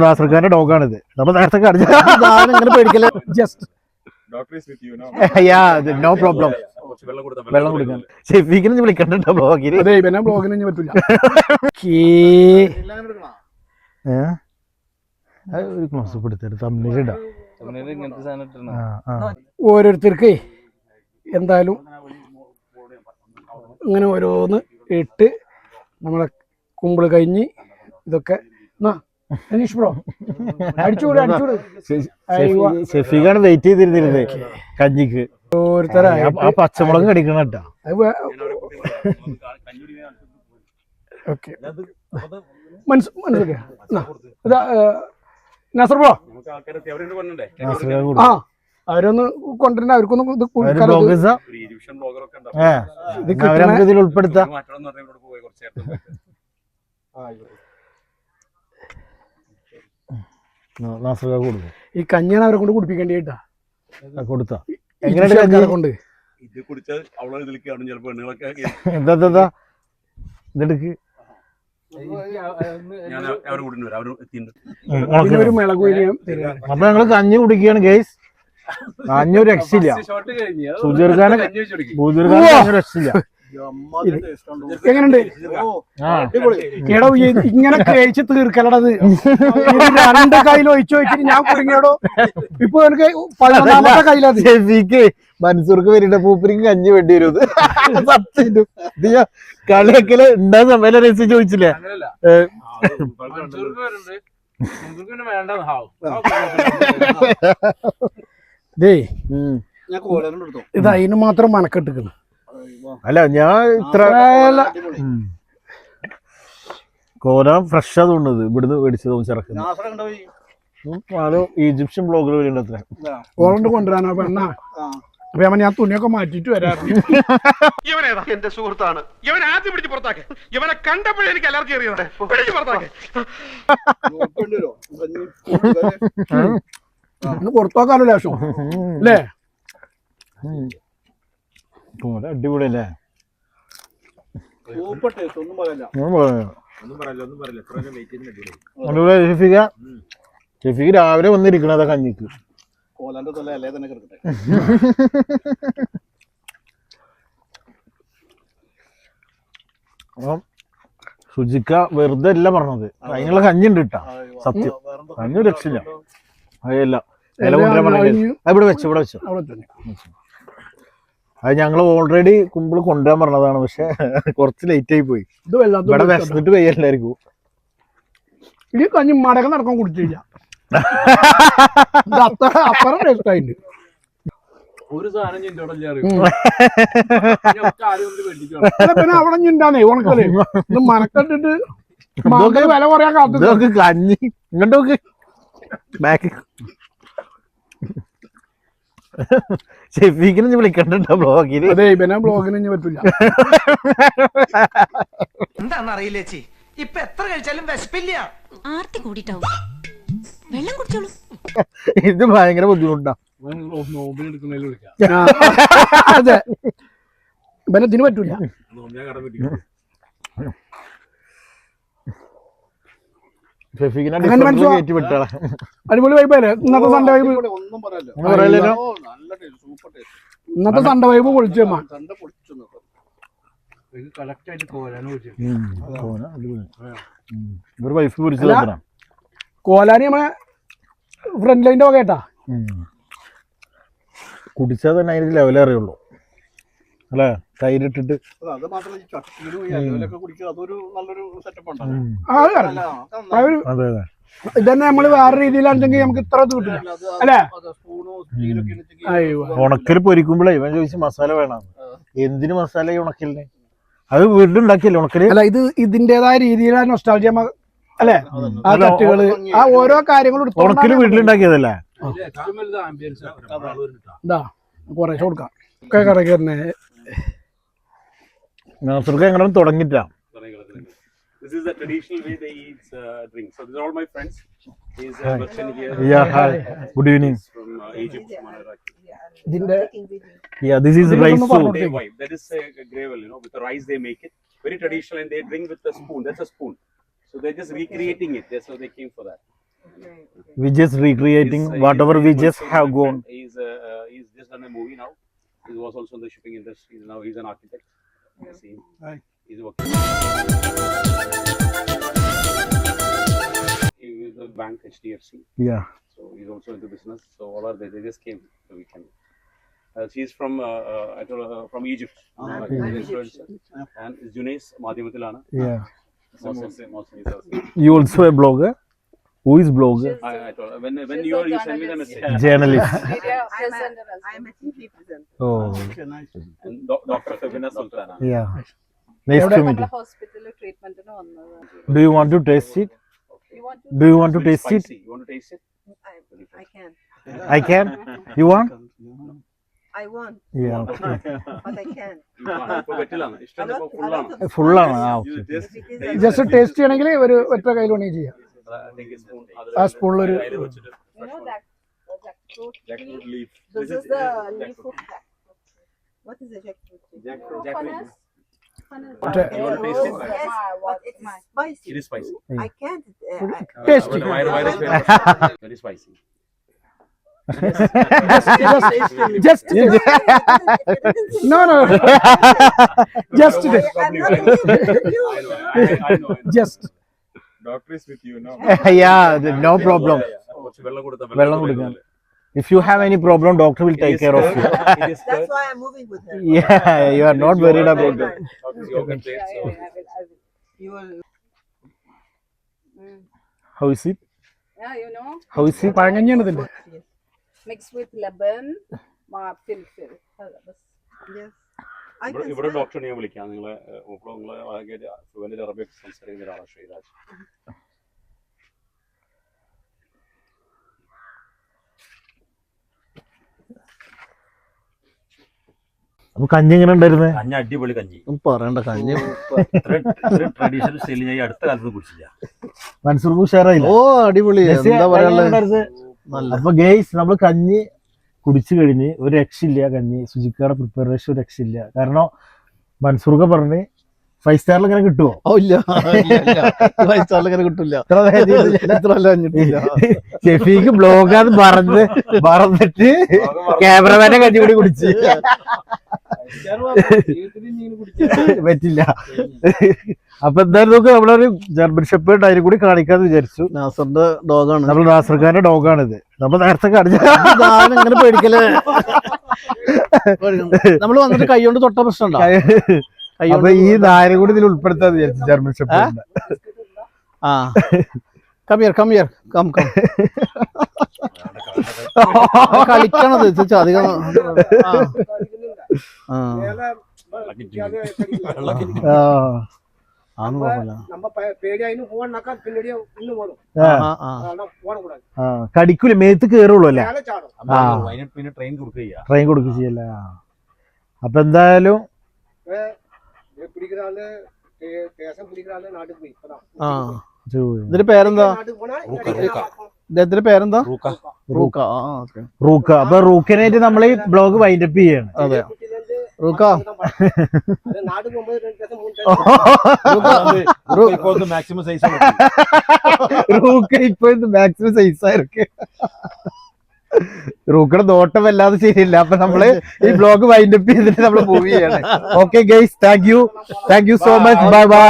നാസർഖാന്റെ ഡോഗാണിത്. നമ്മൾ നേരത്തെ ഇങ്ങനെ പേടിക്കല. Just no problem. വെള്ളം കൊടുക്കാൻ ഷെഫീഖിനെ വിളിക്കണ്ടോ ബ്ലോഗിൽ? ബ്ലോഗിന് പറ്റില്ല. ഒരു ക്ലോസ് എടുത്തിട്ട് തമ്മിലിടാം. ഓരോരുത്തർക്ക് എന്തായാലും ഇങ്ങനെ ഓരോന്ന് ഇട്ട് നമ്മളെ കുമ്പിള് കഴിഞ്ഞ് ഇതൊക്കെ ഷെഫീഖാണ് വെയിറ്റ് ചെയ്തിരുന്നിരുന്നത് കഞ്ഞിക്ക്. ഓരോരുത്തരായ ആ പച്ചമുളക് കടിക്കണം കേട്ടോ. ഓക്കെ മനസ്സിലാക്കിയ നസർ ബ്രോ ആ അവരൊന്ന് കൊണ്ടുവരണ്ട. അവർക്കൊന്നും ഇതിൽ ഉൾപ്പെടുത്താം. ഈ കഞ്ഞിയാണ് അവരെ കൊണ്ട് കുടിപ്പിക്കേണ്ടിട്ടാ. കൊടുത്താ എങ്ങനെയാണ് കൊണ്ട് എന്താ ഇതെടുക്ക്. അപ്പൊ ഞങ്ങള് കഞ്ഞി കുടിക്കുകയാണ് ഗൈസ്. കഞ്ഞൊരു രക്ഷയില്ല. സുജീർഖാനെ രക്ഷയില്ല. എങ്ങനെയുണ്ട്? എടോ ഇങ്ങനെ കഴിച്ച് തീർക്കലടത്. രണ്ട് കയ്യിൽ ഒഴിച്ചു വെച്ചിട്ട് ഞാൻ കുടുങ്ങിയടോ. ഇപ്പൊ എനിക്ക് 11ാമത്തെ കയ്യിലത്. മൻസൂർക്ക് വരില്ല, പൂപ്പരിക്ക് കഞ്ഞി വേണ്ടി വരും. സത്യം കളിയൊക്കെ ഉണ്ടാകുന്ന സമയം രസി ചോദിച്ചില്ലേ? ഇത് അതിന് മാത്രം മനക്കെട്ടിക്കുന്നു. അല്ല ഞാൻ ഇത്ര കോല ഫ്രഷ് തോന്നുന്നത് ഇവിടുന്ന് മേടിച്ചത് ചെറുക്കുന്നത്. ഈജിപ്ഷ്യൻ ബ്ലോഗർ വരുന്നുണ്ട് അത്ര ഓളണ്ട് കൊണ്ടുവരാനാ പെണ്ണ. അപ്പൊ ഞാൻ തുണിയൊക്കെ മാറ്റിട്ട് വരാറ്. ഇവനേതാ എന്റെ സുഹൃത്താണ്. ഇവൻ ആദ്യം പിടിച്ച് പുറത്താക്കെ. ഇവനെ കണ്ടപ്പോഴേ എനിക്ക് അലർജി അറിയുന്നുണ്ട്. പുറത്താക്കെ പുറത്താക്കാലോ ലാശം അല്ലേ? അടിപൊളിയല്ലേ? ഷെഫീഖ് രാവിലെ വന്നിരിക്കണതാ കഞ്ഞിക്ക്. സുജിക്ക വെറുതെ അല്ല പറഞ്ഞത്, അതിനുള്ള കഞ്ഞി ഉണ്ട് കേട്ടാ. സത്യം കഞ്ഞി രക്ഷയില്ല. അതല്ല ഇവിടെ വെച്ചു അത് ഞങ്ങൾ ഓൾറെഡി കുമ്പിള് കൊണ്ടുവരാൻ പറഞ്ഞതാണ്. പക്ഷെ കുറച്ച് ലേറ്റ് ആയി പോയി. ഇവിടെ വിശന്നിട്ട് പോയി എല്ലാവർക്കും. ഈ കഞ്ഞി മടക്കം നടക്കാൻ കുടിച്ചില്ല. അപ്പുറം ടേസ്റ്റ് ആയിട്ട് ഒരു സാധനം പിന്നെ അവിടെ ഞിണ്ടാന്നേ ഉണക്കല് ഇത് മനക്കെട്ടിട്ട് വില പറയാൻ കാത്തു. കഞ്ഞി ഇങ്ങോട്ട് ബാക്ക് ഷെഫീഖിനെ വിളിക്കണ്ടോ ബ്ലോഗില്? അതെ പിന്നെ ബ്ലോഗിന് ഇനി പറ്റില്ല. എന്താന്ന് അറിയില്ല ചേച്ചി, ഇപ്പൊ എത്ര കഴിച്ചാലും വിശപ്പില്ല. ആർത്തി കൂടിട്ടാവും. വെള്ളം കുടിച്ചോളൂ. ഇത് ഭയങ്കര ബുദ്ധിമുട്ടാ. അതെ പിന്നെ ഇതിന് പറ്റൂല. അടിപൊളി വൈബല്ലേ ഇന്നത്തെ സൺഡേ വൈബ്. ഇന്നത്തെ സൺഡേ വൈബ് പൊളിച്ചു. കോലാനി നമ്മളെ ഫ്രണ്ട് ലൈൻ്റെ വക കേട്ടാ. കുടിച്ചാൽ തന്നെ അതിന് ലെവലേ അറിയുള്ളൂ അല്ലേ? തൈരിട്ടിട്ട് ഇതന്നെ നമ്മള് വേറെ രീതിയിലാണെങ്കിൽ നമുക്ക് ഇത്ര കിട്ടില്ല അല്ലേ? ഉണക്കൽ പൊരിക്കുമ്പോഴേ ഇവൻ ചോദിച്ചു മസാല വേണം. എന്തിന് മസാല ഈ ഉണക്കലിന്? അത് വീട്ടിലുണ്ടാക്കിയല്ലേ ഉണക്കല്? അല്ല ഇത് ഇതിന്റേതായ രീതിയിലാണ് നൊസ്റ്റാൾജിയ അല്ലേ? ആ തട്ടുകള് ആ ഓരോ കാര്യങ്ങളും ഉണക്കല് വീട്ടിലുണ്ടാക്കിയതല്ലേ? കുറേശ്ശെ കൊടുക്കാം. ഒക്കെ കറക്കി തന്നെ നാസർക്ക് എങ്ങനെ തുടങ്ങിട്ടാ. This is the traditional way they eat drinks. So these are all my friends. He's a Russian here. Yeah, hi. Good evening. From Egypt, Manarak. Yeah, this is rice soup. That is a gravel, you know, with the rice they make it. Very traditional, and they drink with a spoon. That's a spoon. So they're just recreating it. That's how they came for that. We just recreating whatever we just have gone. He's just done a movie now. He was also in the shipping industry. Now he's an architect. See him. He's working. He is the bank HDFC. Yeah. So he's also into business. So all are they just came the weekend. She's from from Egypt. Influencer. And Junais Madhyamathilana. Yeah. Muslim. You also a blogger? Who is blogger? I told her, when you send me the message. Journalist. Media presenter as well. I'm a TV presenter. Oh. And Dr. Sabina Sultana. Yeah. Nice to meet you. ഹോസ്പിറ്റലിൽ ട്രീറ്റ്മെന്റിന് വന്നത്. Do you want to taste it? Do you want to Very taste it? spicy. You want to taste it? I can. I can. You want? I want, Yeah. Okay. but I can. ഇപ്പൊ പറ്റില്ലാണ്. ഇഷ്ടം ഇപ്പൊ A full lot ആണ്. of Full ആണ്. ആ, You okay. just it is taste just taste ചെയ്യണമെങ്കിൽ ഒരു ഒറ്റ കയ്യിൽ വേണമെങ്കിൽ ചെയ്യാം. take a spoon. ആ സ്പൂണിലൊരു You know that jackfruit Jackfruit tree? leaf. This is the leaf of jackfruit. what is a jackfruit? Fanas? Fanas. Okay. You want to taste it? Yes, but it is spicy. It is spicy. I can't. Tasty. Virus very, very spicy. just no just I'm not with you. I know. just Doctor is with you now. Yeah. No problem. കുറച്ച് വെള്ളം കൊടുത്താൽ വെള്ളം കൊടുക്കാം. If you have any problem, doctor will take care of you. That's why I'm moving with her. Yeah. You are not worried about it. I will. You will. How is it? Yeah, you know, How is it? പഴങ്കഞ്ഞിയാണ് ഇതിന്റെ. mixed with lemon, filfil. Yes. I can ഇവിടെ smell. ഡോക്ടറെ ഞാൻ വിളിക്കാം. നിങ്ങളെ fluent Arabic സംസാരിക്കുന്ന ഒരാളാണ് ശ്രീരാജ്. അപ്പൊ കഞ്ഞി എങ്ങനെ ഉണ്ടായിരുന്നേ? കഞ്ഞി അടിപൊളി കഞ്ഞി. പറയണ്ട കഞ്ഞി ട്രഡീഷണൽ സ്റ്റൈലിൽ ഞാൻ അടുത്ത കാലത്ത് കുടിച്ചില്ല. മൻസൂർ ഉഷാറായില്ല. ഓ അടിപൊളി. എന്താ പറയാനുള്ളത്? അപ്പൊ ഗെയ്സ് നമ്മൾ കഞ്ഞി കുടിച്ചു കഴിഞ്ഞ് ഒരു രക്ഷയില്ല. കഞ്ഞി സുജിക്കാരുടെ പ്രിപ്പറേഷൻ ഒരു രക്ഷയില്ല. കാരണം മൻസൂർക്ക് പറഞ്ഞ് 5 സ്റ്റാറിൽ ഇങ്ങനെ കിട്ടുമോ? ഇല്ല 5 സ്റ്റാറിൽ ഇങ്ങനെ കിട്ടില്ല. ഷെഫീക്ക് ബ്ലോഗാന്ന് പറഞ്ഞിട്ട് ക്യാമറമാനെ കഞ്ഞി കൂടി കുടിച്ച് പറ്റില്ല. അപ്പൊ എന്തായാലും നോക്ക് നമ്മളൊരു ജർമ്മൻ ഷെപ്പേർഡ് അതിനെ കൂടി കാണിക്കാന്ന് വിചാരിച്ചു. നാസറിന്റെ ഡോഗാണ്. നമ്മൾ നാസർഖാന്റെ ഡോഗാണിത്. നമ്മൾ നേരത്തെ കാണിച്ച ഇങ്ങനെ പേടിക്കല്. നമ്മള് വന്നിട്ട് കൈ കൊണ്ട് തൊട്ട പ്രശ്നം ഉണ്ടോ? അപ്പൊ ഈ നായനെ കൂടി ഇതിൽ ഉൾപ്പെടുത്താന്ന് വിചാരിച്ചു ജർമ്മൻ ഷെപ്പേർഡിനെ. ആ കമിയർ കം കളിക്കണത് അധികം. കടിക്കൂല, മേത്ത് കേറുള്ളൂ അല്ലേ? പിന്നെ ട്രെയിൻ കൊടുക്കുക. ട്രെയിൻ കൊടുക്കുക ചെയ്യല്ല. അപ്പൊ എന്തായാലും ഇതിന്റെ പേരെന്താ? ഇദ്ദേഹത്തിന്റെ പേരെന്താ? റൂക്ക. റൂക്ക. അപ്പൊ റൂക്കനായിട്ട് നമ്മൾ ഈ ബ്ലോഗ് വൈൻഡപ്പ് ചെയ്യാണ്. അതെ റൂക്ക. മാക്സിമം സൈസ് റൂക്ക ഇപ്പൊ മാക്സിമം സൈസാ ഇருக்கு. റൂക്കയുടെ നോട്ടം വല്ലാതെ ശരിയില്ല. അപ്പൊ നമ്മള് ഈ ബ്ലോഗ് വൈൻഡപ്പ് ചെയ്തിട്ട് നമ്മൾ മൂവ് ചെയ്യാണ്. Okay guys, thank you so much. Bye bye.